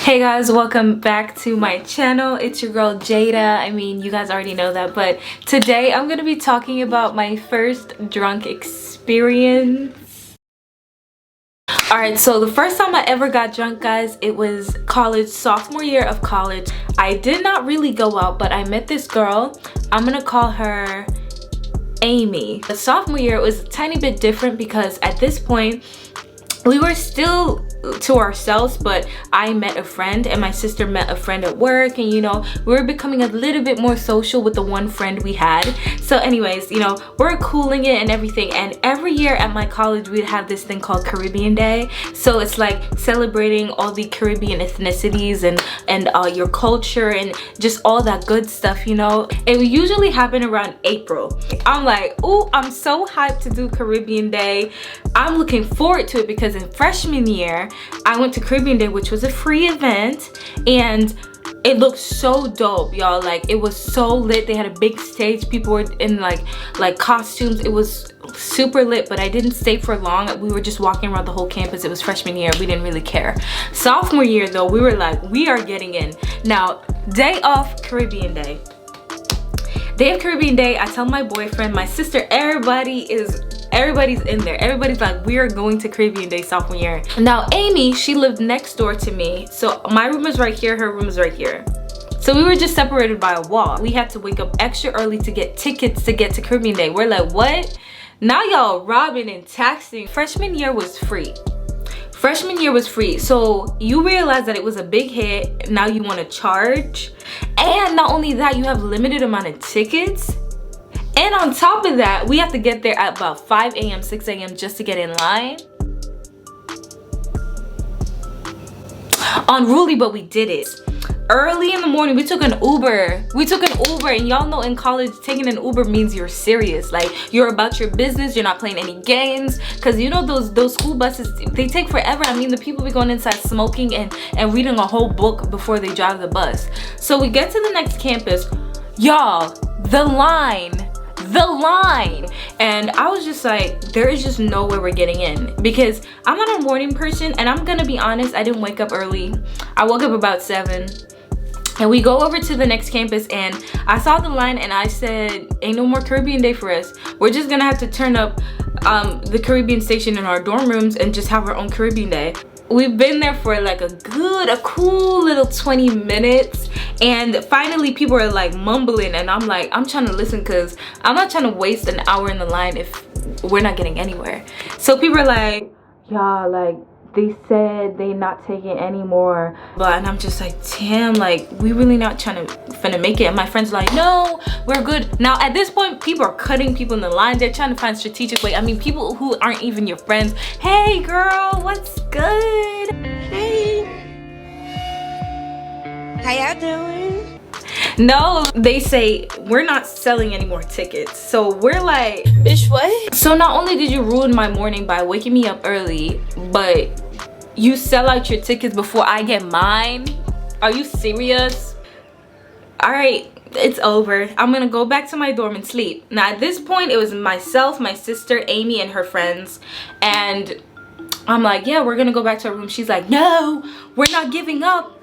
Hey guys, welcome back to my channel. It's your girl Jada. I mean, you guys already know that, but today I'm gonna be talking about my first drunk experience. Alright, so the first time I ever got drunk, guys, it was college, sophomore year of college. I did not really go out, but I met this girl. I'm gonna call her Amy. The sophomore year, it was a tiny bit different because at this point we were still to ourselves, but I met a friend and my sister met a friend at work, and you know, we were becoming a little bit more social with the one friend we had. So anyways, you know, we're cooling it and everything, and every year at my college we'd have this thing called Caribbean Day. So it's like celebrating all the Caribbean ethnicities and your culture and just all that good stuff, you know. It would usually happen around April. I'm like, oh, I'm so hyped to do Caribbean Day. I'm looking forward to it because in freshman year I went to Caribbean Day, which was a free event, and it looked so dope, y'all. Like, it was so lit. They had a big stage, people were in like costumes. It was super lit, but I didn't stay for long. We were just walking around the whole campus. It was freshman year, we didn't really care. Sophomore year though, we were like, we are getting in. Now, day off Caribbean Day. Day of Caribbean Day, I tell my boyfriend, my sister, everybody's in there. Everybody's like, we are going to Caribbean Day sophomore year. Now Amy, she lived next door to me, so my room is right here, her room is right here. So we were just separated by a wall. We had to wake up extra early to get tickets to get to Caribbean Day. We're like, what? Now y'all robbing and taxing. Freshman year was free. Freshman year was free, so you realize that it was a big hit. Now you want to charge, and not only that, you have limited amount of tickets. And on top of that, we have to get there at about 5 a.m., 6 a.m. just to get in line. Unruly, but we did it. Early in the morning, we took an Uber. And y'all know in college, taking an Uber means you're serious. Like, you're about your business, you're not playing any games. Cause you know those school buses, they take forever. I mean, the people be going inside smoking and reading a whole book before they drive the bus. So we get to the next campus. Y'all, the line, and I was just like, there is just no way we're getting in, because I'm not a morning person, and I'm gonna be honest, I didn't wake up early. I woke up about 7, and we go over to the next campus, and I saw the line and I said, ain't no more Caribbean Day for us. We're just gonna have to turn up the Caribbean station in our dorm rooms and just have our own Caribbean Day. We've been there for like a cool little 20 minutes, and finally people are like mumbling, and I'm like, I'm trying to listen because I'm not trying to waste an hour in the line if we're not getting anywhere. So people are like, yeah, like they said they not taking any more, but and I'm just like, damn, like we really not trying to finna make it. And my friends are like, no, we're good. Now at this point, people are cutting people in the line. They're trying to find strategic way. I mean, people who aren't even your friends. Hey girl, what's good? Hey, how y'all doing? No, they say we're not selling any more tickets. So we're like, Bitch, what? so not only did you ruin my morning by waking me up early, but you sell out your tickets before I get mine? Are you serious? All right, it's over. I'm gonna go back to my dorm and sleep. Now at this point, it was myself, my sister, Amy, and her friends, and I'm like, yeah, we're gonna go back to our room. She's like, no, we're not giving up.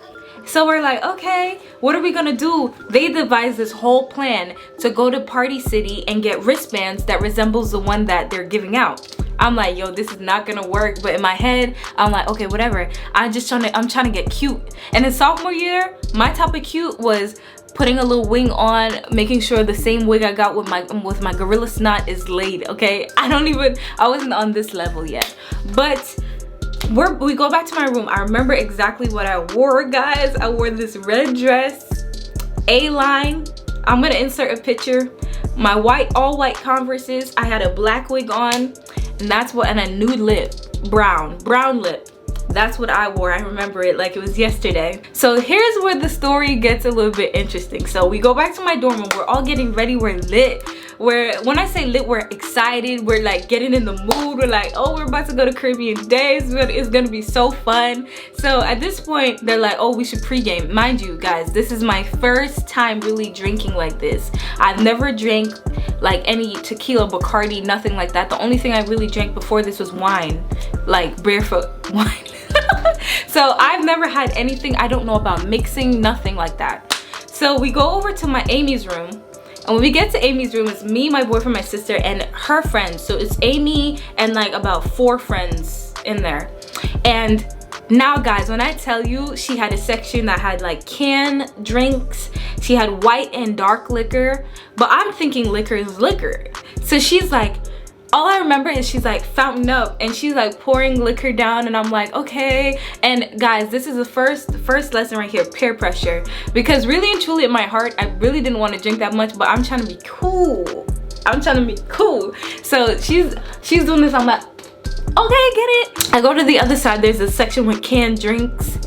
So we're like, okay, what are we gonna do? They devised this whole plan to go to Party City and get wristbands that resembles the one that they're giving out. I'm like, yo, this is not gonna work. But in my head, I'm like, okay, whatever. I'm trying to get cute. And in sophomore year, my type of cute was putting a little wing on, making sure the same wig I got with my gorilla snot is laid, okay? I wasn't on this level yet. But we go back to my room. I remember exactly what I wore, guys. I wore this red dress, A-line. I'm gonna insert a picture. My all white Converses. I had a black wig on, and a nude lip, brown lip. That's what I wore. I remember it like it was yesterday. So here's where the story gets a little bit interesting. So we go back to my dorm room. We're all getting ready. We're lit. When I say lit, we're excited. We're like getting in the mood. We're like, oh, we're about to go to Caribbean Day. It's gonna be so fun. So at this point, they're like, oh, we should pregame. Mind you, guys, this is my first time really drinking like this. I've never drank like any tequila, Bacardi, nothing like that. The only thing I really drank before this was wine, like barefoot wine. So I've never had anything, I don't know about mixing, nothing like that. So we go over to my Amy's room, and when we get to Amy's room, it's me, my boyfriend, my sister, and her friends. So it's Amy and like about 4 friends in there. And now guys, when I tell you, she had a section that had like canned drinks, she had white and dark liquor, but I'm thinking liquor is liquor. So she's like, all I remember is she's like fountain up, and she's like pouring liquor down, and I'm like, okay. And guys, this is the first lesson right here, peer pressure, because really and truly in my heart, I really didn't want to drink that much, but I'm trying to be cool. I'm trying to be cool. So she's doing this, I'm like, okay, get it. I go to the other side, there's a section with canned drinks.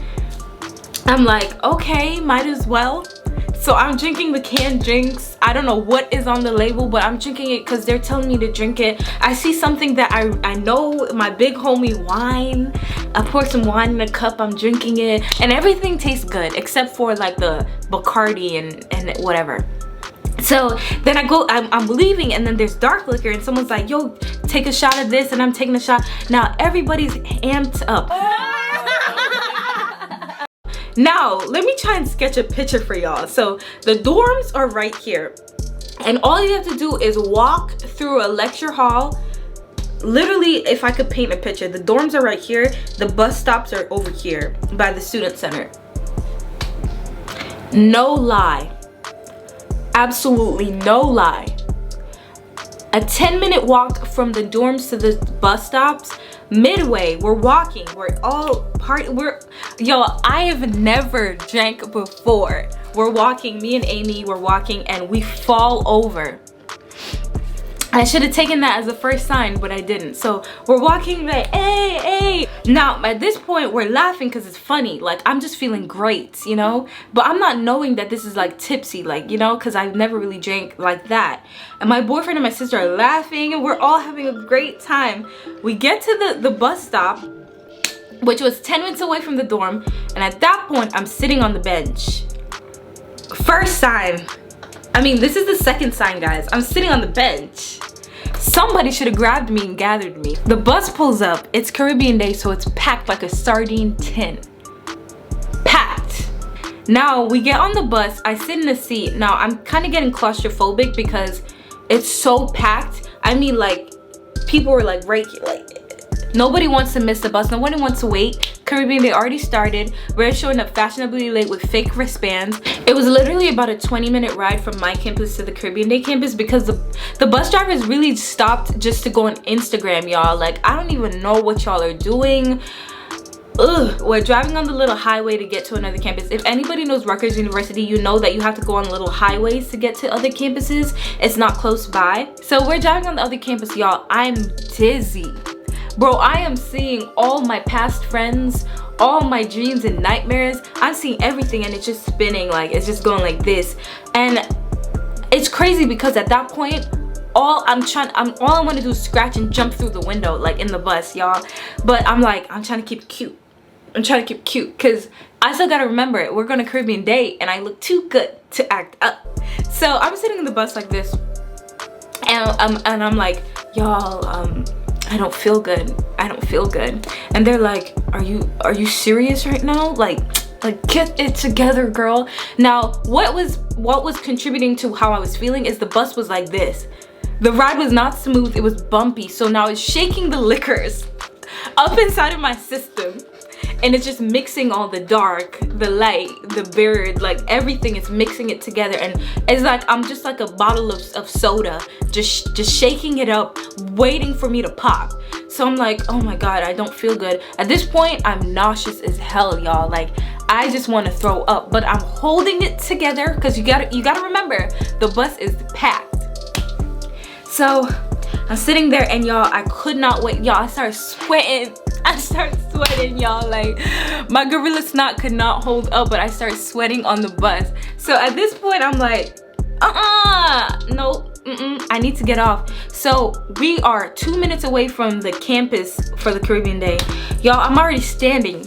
I'm like, okay, might as well. So I'm drinking the canned drinks. I don't know what is on the label, but I'm drinking it because they're telling me to drink it. I see something that I know, my big homie wine. I pour some wine in a cup, I'm drinking it, and everything tastes good except for like the Bacardi and whatever. So then I'm leaving, and then there's dark liquor, and someone's like, yo, take a shot of this, and I'm taking a shot. Now everybody's amped up. Now let me try and sketch a picture for y'all. So the dorms are right here, and all you have to do is walk through a lecture hall. Literally, if I could paint a picture, the dorms are right here, the bus stops are over here by the student center. No lie, absolutely no lie, a 10-minute walk from the dorms to the bus stops. Midway, we're walking, yo, I have never drank before. We're walking, me and Amy, we're walking, and we fall over. I should have taken that as a first sign, but I didn't. So we're walking like, hey, hey. Now at this point we're laughing because it's funny. Like, I'm just feeling great, you know? But I'm not knowing that this is like tipsy, like, you know, because I've never really drank like that. And my boyfriend and my sister are laughing, and we're all having a great time. We get to the bus stop, which was 10 minutes away from the dorm. And at that point, I'm sitting on the bench. First sign. I mean, this is the second sign, guys. I'm sitting on the bench. Somebody should have grabbed me and gathered me. The bus pulls up. It's Caribbean Day, so it's packed like a sardine tin. Packed. Now we get on the bus. I sit in the seat. Now I'm kind of getting claustrophobic because it's so packed. I mean, like, people were like right here, like, nobody wants to miss the bus, nobody wants to wait. Caribbean Day already started. We're showing up fashionably late with fake wristbands. It was literally about a 20-minute ride from my campus to the Caribbean Day campus because the bus drivers really stopped just to go on Instagram, y'all. Like, I don't even know what y'all are doing. Ugh. We're driving on the little highway to get to another campus. If anybody knows Rutgers University, you know that you have to go on little highways to get to other campuses. It's not close by. So we're driving on the other campus, y'all. I'm dizzy. Bro, I am seeing all my past friends, all my dreams and nightmares. I'm seeing everything, and it's just spinning, like, it's just going like this. And it's crazy because at that point, all I want to do is scratch and jump through the window, like in the bus, y'all. But I'm like, I'm trying to keep it cute. I'm trying to keep it cute because I still gotta remember it. We're going to Caribbean Day, and I look too good to act up. So I'm sitting in the bus like this, and I'm like, y'all, I don't feel good. I don't feel good. And they're like, are you serious right now? Like get it together, girl. Now, what was contributing to how I was feeling is the bus was like this. The ride was not smooth, it was bumpy. So now it's shaking the liquors up inside of my system. And it's just mixing all the dark, the light, the bird, like everything is mixing it together. And it's like I'm just like a bottle of soda, just shaking it up, waiting for me to pop. So I'm like, oh my God, I don't feel good. At this point, I'm nauseous as hell, y'all. Like, I just want to throw up, but I'm holding it together because you gotta remember, the bus is packed. So I'm sitting there, and y'all, I could not wait. Y'all, I started sweating. Y'all. Like, my gorilla snot could not hold up, but I started sweating on the bus. So at this point, I'm like, no, I need to get off. So we are 2 minutes away from the campus for the Caribbean Day. Y'all, I'm already standing.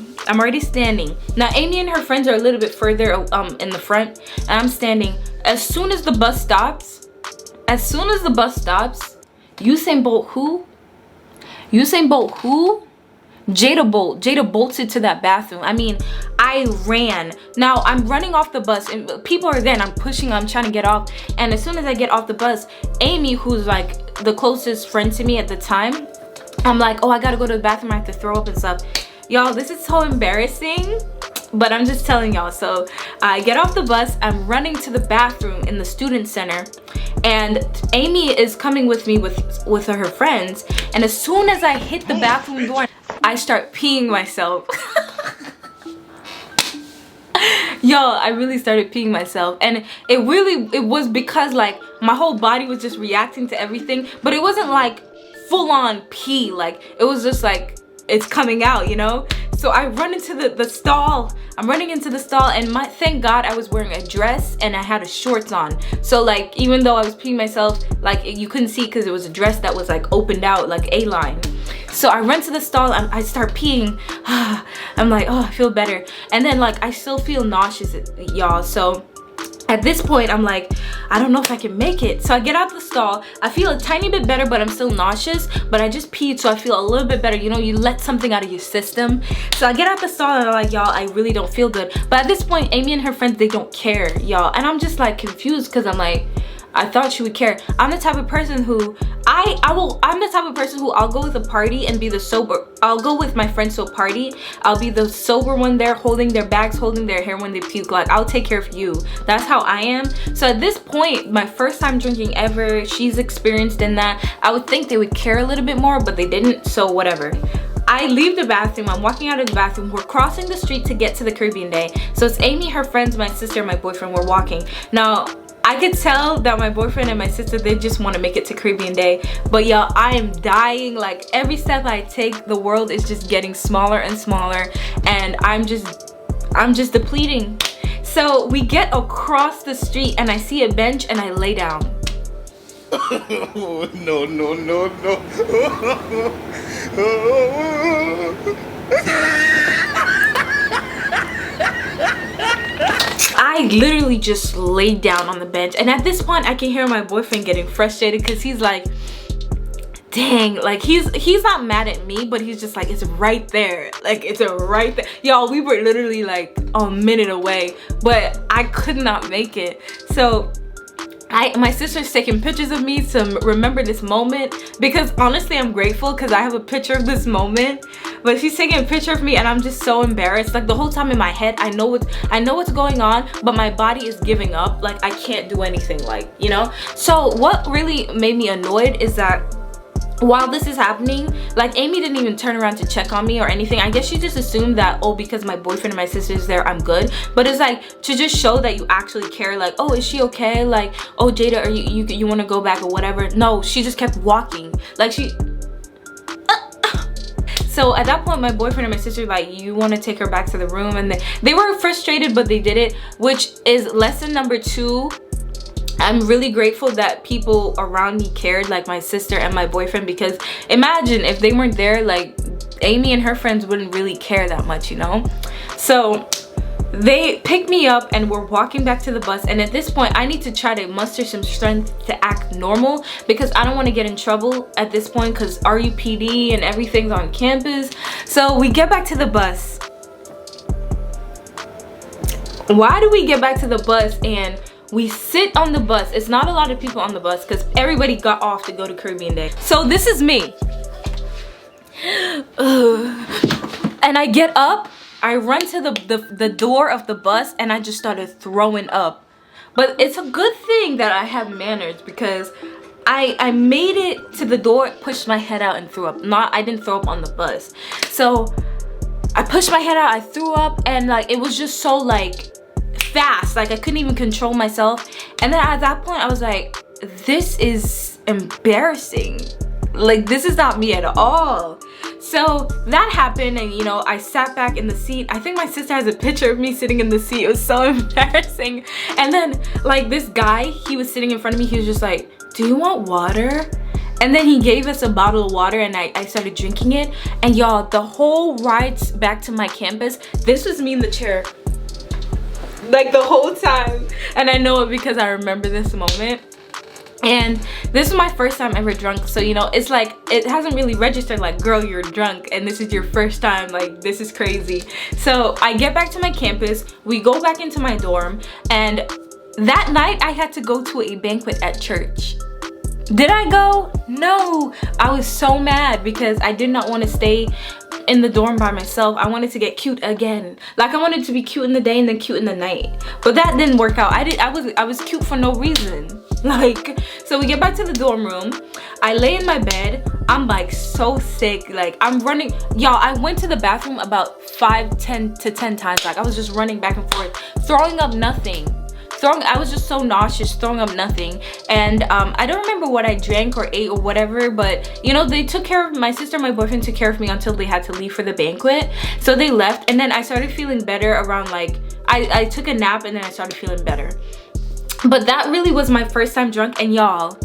Now, Amy and her friends are a little bit further in the front, and I'm standing. As soon as the bus stops, Usain Bolt who? Jada bolted to that bathroom. I mean, I ran. Now I'm running off the bus and people are there and I'm pushing, I'm trying to get off. And as soon as I get off the bus, Amy, who's like the closest friend to me at the time, I'm like, oh, I gotta go to the bathroom, I have to throw up and stuff. Y'all, this is so embarrassing, but I'm just telling y'all. So I get off the bus, I'm running to the bathroom in the student center, and Amy is coming with me with her friends. And as soon as I hit the bathroom door, I start peeing myself. Y'all, I really started peeing myself, and it was because like my whole body was just reacting to everything, but it wasn't like full-on pee. Like it was just like it's coming out, you know. So I run into the stall. I'm running into the stall, and thank God I was wearing a dress and I had a shorts on. So like even though I was peeing myself, like you couldn't see because it was a dress that was like opened out like A-line. So I run to the stall and I start peeing. I'm like, oh, I feel better. And then like I still feel nauseous, y'all. So at this point, I'm like, I don't know if I can make it. So I get out the stall. I feel a tiny bit better, but I'm still nauseous. But I just peed, so I feel a little bit better. You know, you let something out of your system. So I get out the stall and I'm like, y'all, I really don't feel good. But at this point, Amy and her friends, they don't care, y'all. And I'm just like confused because I'm like, I thought she would care. I'm the type of person who I'm the type of person who I'll go with a party and be the sober. I'll go with my friends to a party. I'll be the sober one there, holding their bags, holding their hair when they puke. Like I'll take care of you. That's how I am. So at this point, my first time drinking ever, she's experienced in that. I would think they would care a little bit more, but they didn't. So whatever. I leave the bathroom. I'm walking out of the bathroom. We're crossing the street to get to the Caribbean Day. So it's Amy, her friends, my sister, my boyfriend. We're walking. Now, I could tell that my boyfriend and my sister, they just want to make it to Caribbean Day. But y'all, I am dying. Like every step I take, the world is just getting smaller and smaller, and I'm just depleting. So we get across the street and I see a bench and I lay down. Oh, no, no, no, no. I literally just laid down on the bench, and at this point I can hear my boyfriend getting frustrated because he's like, dang, like he's not mad at me, but he's just like, it's right there, like it's right there. Y'all, we were literally like a minute away, but I could not make it. So my sister's taking pictures of me to remember this moment, because honestly I'm grateful because I have a picture of this moment. But she's taking a picture of me and I'm just so embarrassed. Like the whole time in my head, I know what's going on, but my body is giving up. Like I can't do anything, like, you know. So what really made me annoyed is that while this is happening, like Amy didn't even turn around to check on me or anything. I guess she just assumed that, oh, because my boyfriend and my sister's there, I'm good. But it's like to just show that you actually care, like, oh, is she okay? Like, oh, Jada, are you want to go back or whatever? No, she just kept walking. Like she So at that point, my boyfriend and my sister like, you want to take her back to the room, and they were frustrated, but they did it, which is lesson number 2. I'm really grateful that people around me cared, like my sister and my boyfriend, because imagine if they weren't there, like Amy and her friends wouldn't really care that much, you know. So they picked me up and we're walking back to the bus, and at this point I need to try to muster some strength to act normal because I don't want to get in trouble at this point because RUPD and everything's on campus. So we get back to the bus. Why do we get back to the bus and we sit on the bus? It's not a lot of people on the bus because everybody got off to go to Caribbean Day. So this is me. And I get up, I run to the door of the bus, and I just started throwing up. But it's a good thing that I have manners because I made it to the door, pushed my head out and threw up. I didn't throw up on the bus. So I pushed my head out, I threw up, and like it was just so like fast, like I couldn't even control myself. And then at that point I was like, this is embarrassing, like this is not me at all. So that happened, and you know, I sat back in the seat. I think my sister has a picture of me sitting in the seat. It was so embarrassing. And then like this guy, he was sitting in front of me, he was just like, do you want water? And then he gave us a bottle of water, and I started drinking it. And y'all, the whole ride back to my campus, this was me in the chair like the whole time. And I know it because I remember this moment. And this is my first time ever drunk, so you know, it's like it hasn't really registered like, girl, you're drunk and this is your first time, like this is crazy. So I get back to my campus, we go back into my dorm, and that night I had to go to a banquet at church. Did I go? No. I was so mad because I did not want to stay in the dorm by myself. I wanted to get cute again. Like I wanted to be cute in the day and then cute in the night. But that didn't work out. I was cute for no reason. Like, so we get back to the dorm room. I lay in my bed. I'm like so sick. Like I'm running. Y'all, I went to the bathroom about 10 times. Like I was just running back and forth, throwing up nothing. I was just so nauseous, throwing up nothing. And I don't remember what I drank or ate or whatever, but you know, they took care of, my sister and my boyfriend took care of me until they had to leave for the banquet. So they left, and then I started feeling better around like, I took a nap and then I started feeling better. But that really was my first time drunk. And y'all,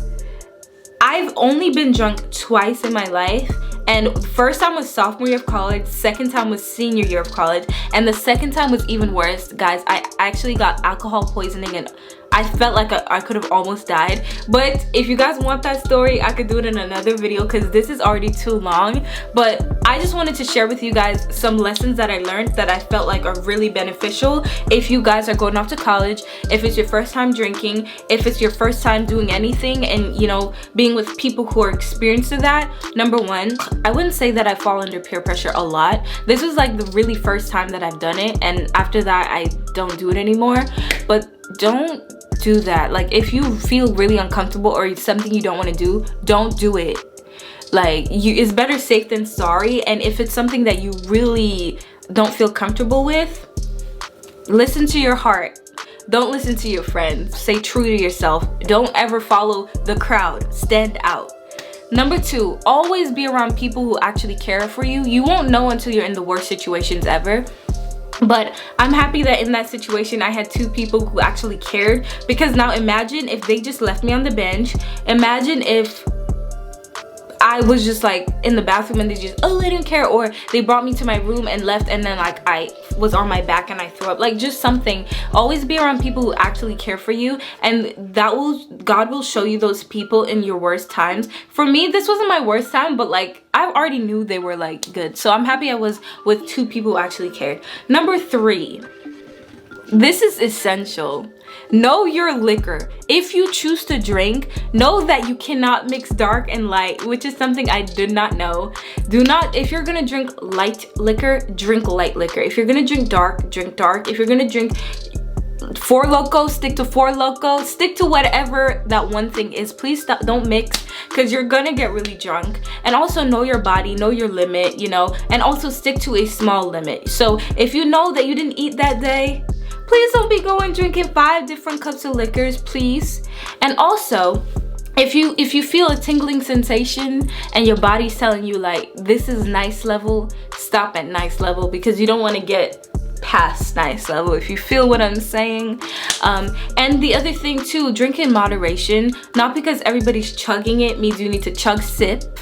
I've only been drunk twice in my life. And first time was sophomore year of college, second time was senior year of college, and the second time was even worse. Guys, I actually got alcohol poisoning and I felt like I could have almost died. But if you guys want that story, I could do it in another video because this is already too long. But I just wanted to share with you guys some lessons that I learned that I felt like are really beneficial if you guys are going off to college, if it's your first time drinking, if it's your first time doing anything, and you know, being with people who are experienced to that. Number one, I wouldn't say that I fall under peer pressure a lot. This was like the really first time that I've done it, and after that I don't do it anymore. But don't do that. Like if you feel really uncomfortable or it's something you don't want to do, don't do it. Like it's better safe than sorry. And if it's something that you really don't feel comfortable with, listen to your heart. Don't listen to your friends. Stay true to yourself. Don't ever follow the crowd. Stand out. Number two, always be around people who actually care for you. You won't know until you're in the worst situations ever. But I'm happy that in that situation I had two people who actually cared, because now imagine if they just left me on the bench. Imagine if I was just like in the bathroom and they just, oh, they didn't care, or they brought me to my room and left, and then like I was on my back and I threw up. Like just something. Always be around people who actually care for you, and God will show you those people in your worst times. For me, this wasn't my worst time, but like I already knew they were like good, so I'm happy I was with two people who actually cared. Number three, this is essential. Know your liquor. If you choose to drink, know that you cannot mix dark and light, which is something I did not know. Do not, if you're gonna drink light liquor, drink light liquor. If you're gonna drink dark, drink dark. If you're gonna drink Four Loko, stick to Four Loko. Stick to whatever that one thing is. Please stop, don't mix, because you're gonna get really drunk. And also know your body, know your limit, you know, and also stick to a small limit. So if you know that you didn't eat that day, please don't be going drinking 5 different cups of liquors, please. And also, if you feel a tingling sensation and your body's telling you like this is nice level, stop at nice level, because you don't want to get past nice level, if you feel what I'm saying. And the other thing too, drink in moderation. Not because everybody's chugging it means you need to chug sip.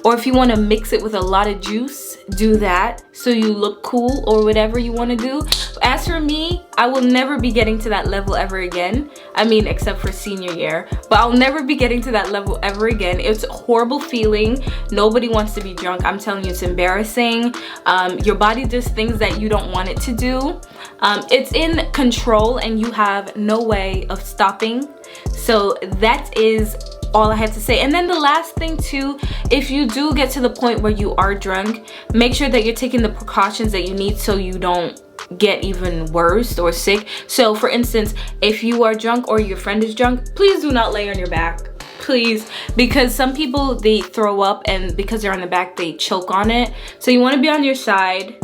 Or if you want to mix it with a lot of juice, do that so you look cool or whatever you want to do. As for me, I will never be getting to that level ever again. I mean, except for senior year, but I'll never be getting to that level ever again. It's a horrible feeling. Nobody wants to be drunk. I'm telling you, it's embarrassing. Your body does things that you don't want it to do. It's in control and you have no way of stopping. So that is all I have to say. And then the last thing too, if you do get to the point where you are drunk, make sure that you're taking the precautions that you need so you don't get even worse or sick. So for instance, if you are drunk or your friend is drunk, please do not lay on your back, please, because some people, they throw up and because they're on the back they choke on it. So you want to be on your side,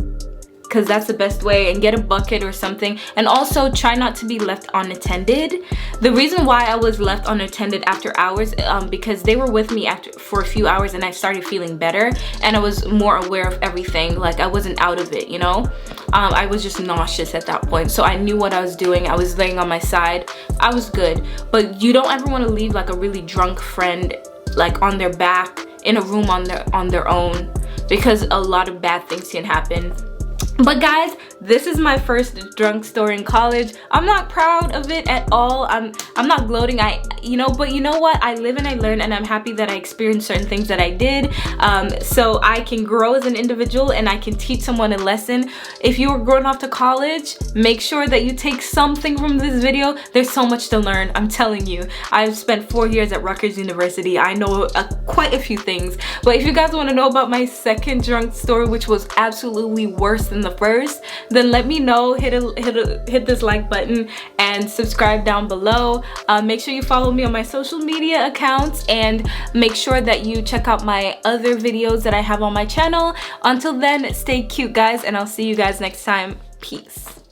because that's the best way, and get a bucket or something. And also try not to be left unattended. The reason why I was left unattended after hours, because they were with me for a few hours and I started feeling better and I was more aware of everything. Like I wasn't out of it, you know. I was just nauseous at that point, so I knew what I was doing. I was laying on my side. I was good. But you don't ever want to leave like a really drunk friend like on their back in a room on their own, because a lot of bad things can happen. But guys, this is my first drunk story in college. I'm not proud of it at all. I'm not gloating. But you know what? I live and I learn, and I'm happy that I experienced certain things that I did, so I can grow as an individual and I can teach someone a lesson. If you are going off to college, make sure that you take something from this video. There's so much to learn, I'm telling you. I've spent 4 years at Rutgers University. I know quite a few things. But if you guys want to know about my second drunk story, which was absolutely worse than the first, then let me know. Hit this like button and subscribe down below. Make sure you follow me on my social media accounts, and make sure that you check out my other videos that I have on my channel. Until then, stay cute, guys, and I'll see you guys next time. Peace.